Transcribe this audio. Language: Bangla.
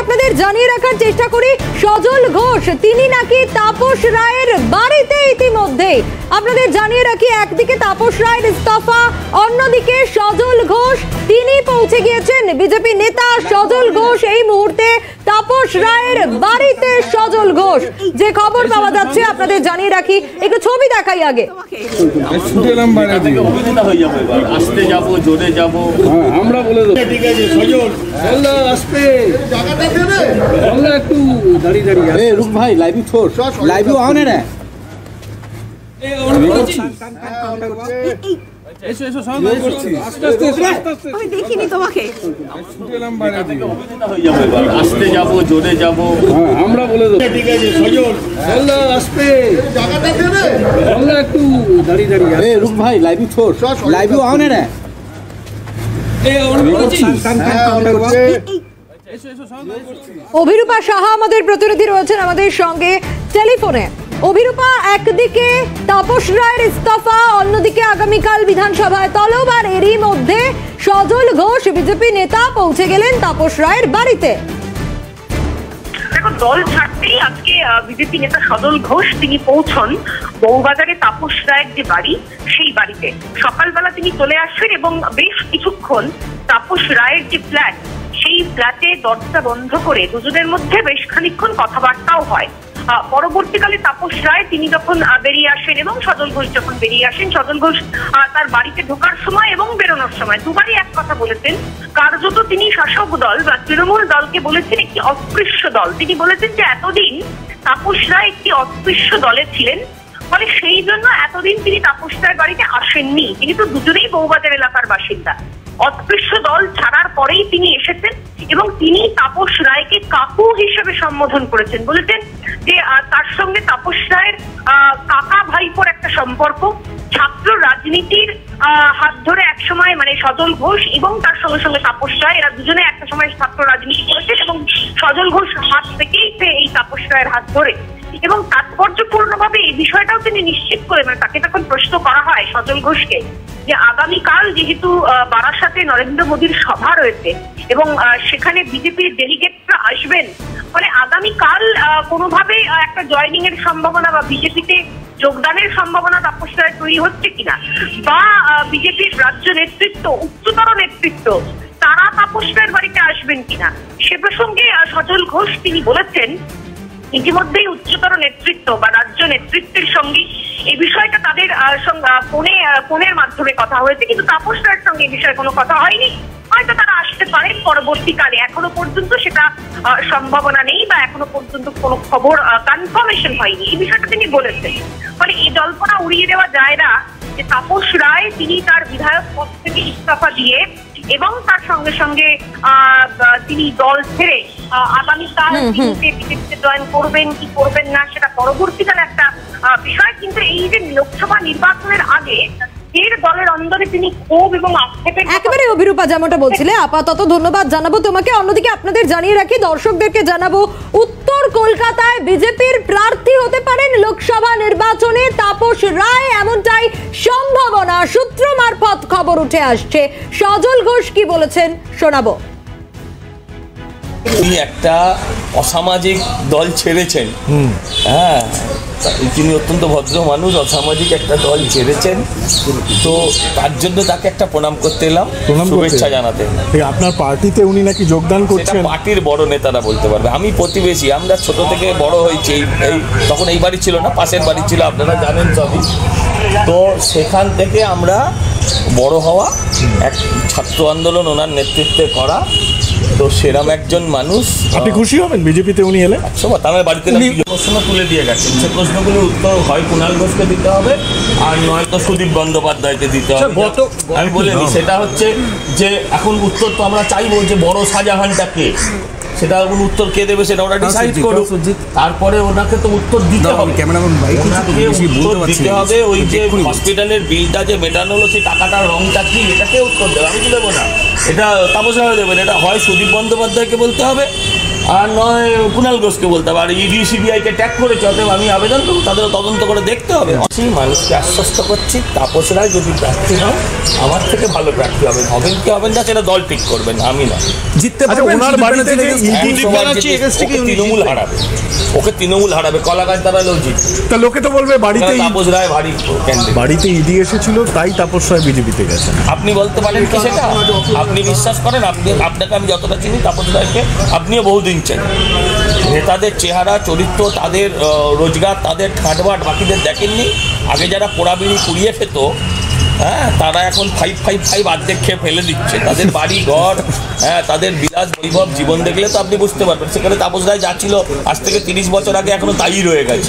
আপনাদের জানিয়ে রাখার চেষ্টা করি, সজল ঘোষ তিনি নাকি তাপস রায়ের বাড়িতে ইতিমধ্যে। আপনাদের জানিয়ে রাখি, একদিকে তাপস রায়ের ইস্তফা, অন্যদিকে সজল ঘোষ তিনি পৌঁছে গিয়েছেন। বিজেপি নেতা সজল ঘোষ এই মুহূর্তে তাপস রায়ের বাড়িতে। সজল ঘোষ, যে খবর পাওয়া যাচ্ছে আপনাদের জানিয়ে রাখি, একটু ছবি দেখাই আগে। আসতে যাবো, জোরে যাবো, আমরা বলে দেবো। ঠিক আছে সজল, আসবে একটু দাঁড়িয়ে দাঁড়িয়ে। রুক ভাই, লাইভ ছোড়, লাইভ অন রে। এসো এসো সব আস্তে আস্তে আস্তে, আমি দেখিনি তোমাকে। আসতে যাবো, জোরে যাবো, আমরা বলে দেবো। ঠিক আছে সজল, আসবে একটু দাঁড়িয়ে দাঁড়িয়ে। রুক ভাই, লাইভ ছোড়, লাইভ অন রে। অভিরূপা সাহা আমাদের প্রতিনিধি রয়েছেন আমাদের সঙ্গে টেলিফোনে। অভিরূপা, একদিকে তাপস রায়ের ইস্তফা, অন্যদিকে আগামীকাল বিধানসভায় তলবার, এরই মধ্যে সজল ঘোষ বিজেপি নেতা পৌঁছে গেলেন তাপস রায়ের বাড়িতে। দেখো, দল ছাড়তেই আজকে বিজেপি নেতা সজল ঘোষ তিনি পৌঁছন বউবাজারে তাপস রায়ের যে বাড়ি, সেই বাড়িতে সকালবেলা তিনি চলে আসেন এবং বেশ কিছুক্ষণ তাপস রায়ের যে ফ্ল্যাট, সেই ফ্ল্যাটে দরজা বন্ধ করে দুজনের মধ্যে বেশ খানিকক্ষণ কথাবার্তাও হয়। পরবর্তীকালে তাপস রায় তিনি যখন বেরিয়ে আসেন এবং সজল ঘোষ যখন বেরিয়ে আসেন, সজল ঘোষ তার বাড়িতে ঢোকার সময় এবং বেরোনোর সময় দুবারই এক কথা বলেছেন। কার্যত তিনি শাসক দল বা তৃণমূল দলকে বলেছেন একটি অস্পৃশ্য দল। তিনি বলেছেন যে এতদিন তাপস রায় একটি অস্পৃশ্য দলে ছিলেন, ফলে সেই জন্য এতদিন তিনি তাপস রায়ের বাড়িতে আসেননি। তিনি তো দুজনেই বউবাজার এলাকার বাসিন্দা। অস্পৃশ্য দল ছাড়ার পরেই তিনি এসেছেন এবং তিনি তাপস রায়কে কাকু হিসেবে সম্বোধন করেছেন। বলেছেন যে তার সঙ্গে তাপস রায়ের কাকা ভাইপোর একটা সম্পর্ক। ছাত্র রাজনীতির হাত ধরে একসময় মানে সজল ঘোষ এবং তার সঙ্গে সঙ্গে তাপস রায়, এরা দুজনে একটা সময় ছাত্র রাজনীতি করেছেন এবং সজল ঘোষ হাত থেকেই এই তাপস রায়ের হাত ধরে। এবং তাৎপর্যপূর্ণভাবে এই বিষয়টাও তিনি নিশ্চিত করে, মানে তাকে তখন প্রশ্ন করা হয় সজল ঘোষকে যে আগামীকাল যেহেতু বারাসাতে নরেন্দ্র মোদীর সভা রয়েছে এবং সেখানে বিজেপির ডেলিগেটরা আসবেন, ফলে আগামীকাল কোনোভাবে একটা জয়নিং এর সম্ভাবনা বা বিজেপিতে যোগদানের সম্ভাবনা তাপস রায় তৈরি হচ্ছে কিনা, বা বিজেপির রাজ্য নেতৃত্ব, উচ্চতর নেতৃত্ব তারা তাপস রায়ের বাড়িতে আসবেন কিনা, সে প্রসঙ্গে সজল ঘোষ তিনি বলেছেন ইতিমধ্যেই উচ্চতর নেতৃত্ব বা রাজ্য নেতৃত্বের সঙ্গে এই বিষয়টা তাদের ফোনের মাধ্যমে কথা হয়েছে, কিন্তু তাপস রায়ের সঙ্গে এই বিষয়ে কোনো কথা হয়নি। হয়তো তারা আসতে পারেন পরবর্তীকালে, এখনো পর্যন্ত সেটা সম্ভাবনা নেই বা এখনো পর্যন্ত কোনো খবর কনফার্মেশন হয়নি, এই বিষয়টা তিনি বলেছেন। ফলে এই জল্পনা উড়িয়ে দেওয়া যায় না যে তাপস রায় তিনি তার বিধায়ক পদ থেকে ইস্তফা দিয়ে এবং তার সঙ্গে সঙ্গে তিনি দল ছেড়ে আগামীকাল বিজেপিতে জয়েন করবেন কি করবেন না সেটা পরবর্তীকালে একটা বিষয়। কিন্তু এই যে লোকসভা নির্বাচনের আগে দলের অন্দরে তিনি ক্ষোভ এবং আক্ষেপের একেবারে অভিরূপা যেমনটা বলছিলে, আপাতত ধন্যবাদ জানাবো তোমাকে। অন্যদিকে আপনাদের জানিয়ে রাখি, দর্শকদেরকে জানাবো, উত্তর কলকাতায় বিজেপির প্রার্থী হতে পারেন লোকসভা নির্বাচনে তাপস রায়, এমনটাই সম্ভাবনা। সূত্র মারফত খবর উঠে আসছে। সজল ঘোষ কি বলেছেন শোনাবো। তিনি একটা অসামাজিক দল ছেড়েছেন, হ্যাঁ, তিনি অত্যন্ত ভদ্র মানুষ, অসামাজিক একটা দল ছেড়েছেন, তো তার জন্য তাকে একটা প্রণাম করতে এলাম, শুভেচ্ছা জানাতে। আপনার পার্টিতে উনি নাকি যোগদান করছেন? পার্টির বড় নেতারা বলতে পারবে, আমি প্রতিবেশী, আমরা ছোট থেকে বড় হয়েছি। এই তখন এই বাড়ি ছিল না, পাশের বাড়ি ছিল, আপনারা জানেন সবই। তো সেখান থেকে আমরা বড় হওয়া, এক ছাত্র আন্দোলন ওনার নেতৃত্বে করা, তো সেরকম একজন মানুষ। আপনি খুশি হবেন বিজেপিতে উনি এলে? তার বাড়িতে প্রশ্ন তুলে দিয়ে গেছেন, সে প্রশ্নগুলির উত্তর হয় কুণাল ঘোষকে দিতে হবে আর নয়তো সুদীপ বন্দ্যোপাধ্যায়কে দিতে হবে। আমি বলিনি, সেটা হচ্ছে যে এখন উত্তর তো আমরা চাইবো যে বড় শাহজাহানটাকে, সেটা উত্তর কে দেবে সেটা ওরা ডিসাইড করুক, তারপরে ওনাকে তো উত্তর দিতে হবে। দিতে হবে ওই যে হসপিটালের বিলটা যে মেটানো হলো, সেই টাকাটার রংটা কি, এটাকে উত্তর দেবে, আমি তো দেবো না, এটা তাপস রায় দেবেন। এটা হয় সুদীপ বন্দ্যোপাধ্যায়কে বলতে হবে আর নয় কুণাল ঘোষকে বলতে হবে। আর ইডি সিবিআইকে ট্যাগ করেছে, অতএব আমি আবেদন করবো তাদেরও তদন্ত করে দেখতে হবে। সেই মানুষকে আশ্বস্ত করছি, তাপস রায় যদি প্রার্থী হন আমার থেকে ভালো প্রার্থী হবেন। হবেন কি হবেন না সেটা দল ঠিক করবেন, আমি না। জিততে আচ্ছা, ওনার বাড়িতে যে তৃণমূল হারাবে, ওকে তৃণমূল হারাবে, কলা গাছ দাঁড়ালেও জিতবে। তা লোকে তো বলবে বাড়িতে তাপস রায় ভারী ক্যান্ডিডেট। বাড়িতে ইডি এসেছিল তাই তাপস রায় বিজেপিতে গেছেন। আপনি বলতে পারেন কি সেটা? আপনি বিশ্বাস করেন? আপনাকে আমি যতটা চিনি তাপস রায়কে আপনিও বহুদিন চেনেন। নেতাদের চেহারা, চরিত্র, তাদের রোজগার, তাদের ঠাটবাট বাকিদের দেখেননি? আগে যারা পোড়াবিড়ি পুড়িয়ে খেত, হ্যাঁ, তারা এখন 555 অর্ধেক খেয়ে ফেলে দিচ্ছে। তাদের বাড়ি ঘর, হ্যাঁ, তাদের বিলাস বৈভব জীবন দেখলে তো আপনি বুঝতে পারবেন। সেখানে তাপস রায় যা ছিল আজ থেকে 30 বছর আগে এখনো তাই রয়ে গেছে।